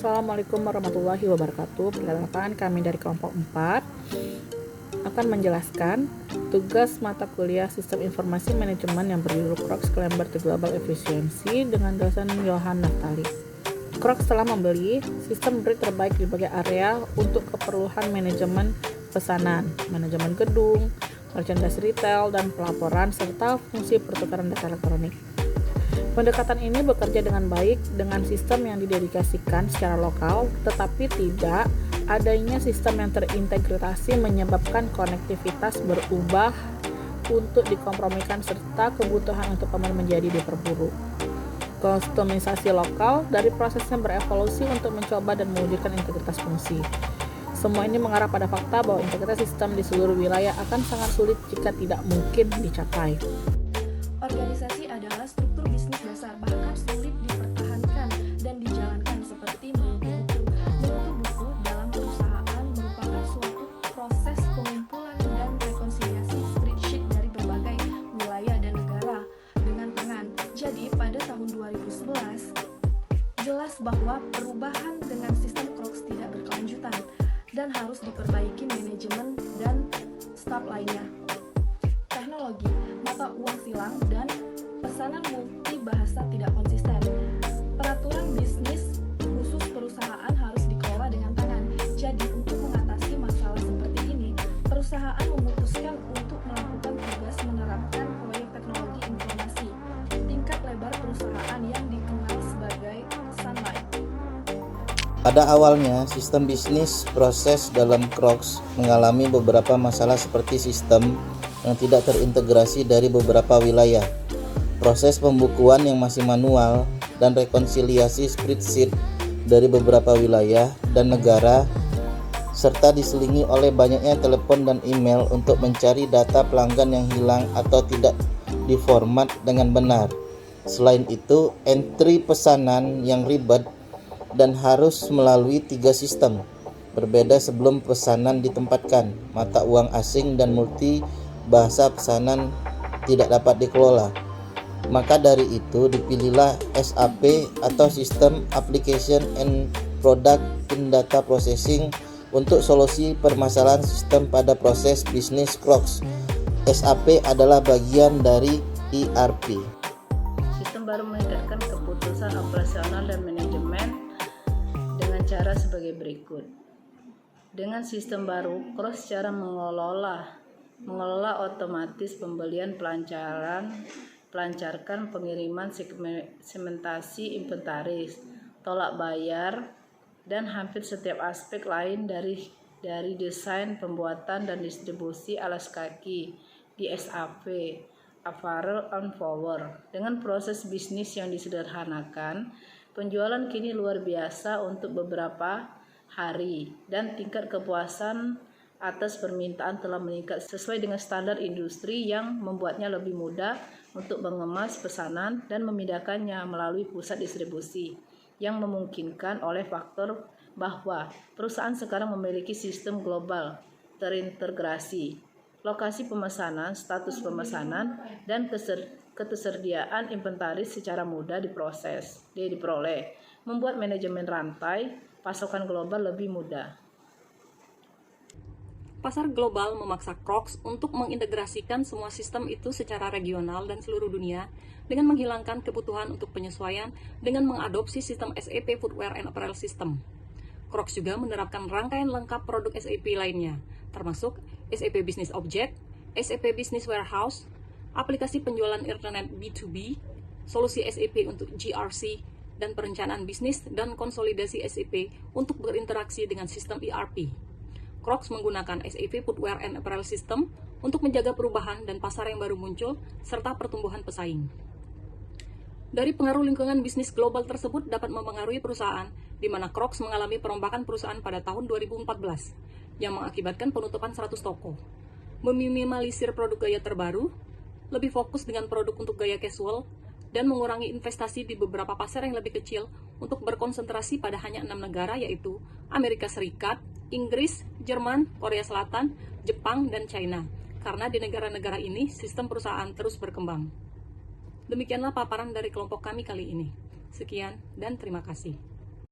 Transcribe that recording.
Assalamualaikum warahmatullahi wabarakatuh. Perkenalkan, kami dari kelompok 4 akan menjelaskan tugas mata kuliah Sistem Informasi Manajemen yang berjudul Crocs Climber to Global Efficiency dengan dosen Johan Naftali. Crocs telah membeli sistem BRID terbaik di berbagai area untuk keperluan manajemen pesanan, manajemen gedung, merchandise retail, dan pelaporan, serta fungsi pertukaran data elektronik. Pendekatan ini bekerja dengan baik dengan sistem yang didedikasikan secara lokal, tetapi tidak adanya sistem yang terintegrasi menyebabkan konektivitas berubah untuk dikompromikan serta kebutuhan untuk pemain menjadi diperburuk. Kustomisasi lokal dari prosesnya berevolusi untuk mencoba dan mewujudkan integritas fungsi. Semua ini mengarah pada fakta bahwa integritas sistem di seluruh wilayah akan sangat sulit jika tidak mungkin dicapai. Organisasi adalah struktur bisnis dasar, bahkan sulit dipertahankan dan dijalankan seperti menutup buku dalam perusahaan merupakan suatu proses pengumpulan dan rekonsiliasi spreadsheet dari berbagai wilayah dan negara dengan tangan. Jadi pada tahun 2011 jelas bahwa perubahan dengan sistem Crocs tidak berkelanjutan dan harus diperbaiki manajemen dan staf lainnya. Teknologi, mata uang silang, dan pesanan multi bahasa tidak konsisten. Peraturan bisnis khusus perusahaan harus dikelola dengan tangan. Jadi untuk mengatasi masalah seperti ini, perusahaan memutuskan untuk melakukan tugas menerapkan proyek teknologi informasi. Tingkat lebar perusahaan yang dikenal sebagai Sunlight. Pada awalnya, sistem bisnis proses dalam Crocs mengalami beberapa masalah seperti sistem yang tidak terintegrasi dari beberapa wilayah, proses pembukuan yang masih manual, dan rekonsiliasi spreadsheet dari beberapa wilayah dan negara, serta diselingi oleh banyaknya telepon dan email untuk mencari data pelanggan yang hilang atau tidak diformat dengan benar. Selain itu, entry pesanan yang ribet dan harus melalui 3 sistem berbeda sebelum pesanan ditempatkan, mata uang asing dan multi bahasa pesanan tidak dapat dikelola. Maka dari itu dipilihlah SAP atau System Application and Product in Data Processing untuk solusi permasalahan sistem pada proses bisnis Crocs. SAP adalah bagian dari ERP. Sistem baru meningkatkan keputusan operasional dan manajemen dengan cara sebagai berikut. Dengan sistem baru, Crocs cara mengelola otomatis pembelian, pelancarkan pengiriman, segmentasi inventaris, tolak bayar, dan hampir setiap aspek lain dari desain, pembuatan, dan distribusi alas kaki di SAP, Apparel and Forward. Dengan proses bisnis yang disederhanakan, penjualan kini luar biasa untuk beberapa hari, dan tingkat kepuasan atas permintaan telah meningkat sesuai dengan standar industri yang membuatnya lebih mudah untuk mengemas pesanan dan memindahkannya melalui pusat distribusi yang memungkinkan oleh faktor bahwa perusahaan sekarang memiliki sistem global terintegrasi, lokasi pemesanan, status pemesanan, dan ketersediaan inventaris secara mudah diperoleh, membuat manajemen rantai pasokan global lebih mudah. Pasar global memaksa Crocs untuk mengintegrasikan semua sistem itu secara regional dan seluruh dunia dengan menghilangkan kebutuhan untuk penyesuaian dengan mengadopsi sistem SAP Footwear and Apparel System. Crocs juga menerapkan rangkaian lengkap produk SAP lainnya, termasuk SAP Business Object, SAP Business Warehouse, aplikasi penjualan internet B2B, solusi SAP untuk GRC, dan perencanaan bisnis dan konsolidasi SAP untuk berinteraksi dengan sistem ERP. Crocs menggunakan SAP Footwear and Apparel System untuk menjaga perubahan dan pasar yang baru muncul, serta pertumbuhan pesaing. Dari pengaruh lingkungan bisnis global tersebut dapat mempengaruhi perusahaan, di mana Crocs mengalami perombakan perusahaan pada tahun 2014, yang mengakibatkan penutupan 100 toko, meminimalisir produk gaya terbaru, lebih fokus dengan produk untuk gaya casual, dan mengurangi investasi di beberapa pasar yang lebih kecil untuk berkonsentrasi pada hanya 6 negara, yaitu Amerika Serikat, Inggris, Jerman, Korea Selatan, Jepang, dan China. Karena di negara-negara ini sistem perusahaan terus berkembang. Demikianlah paparan dari kelompok kami kali ini. Sekian dan terima kasih.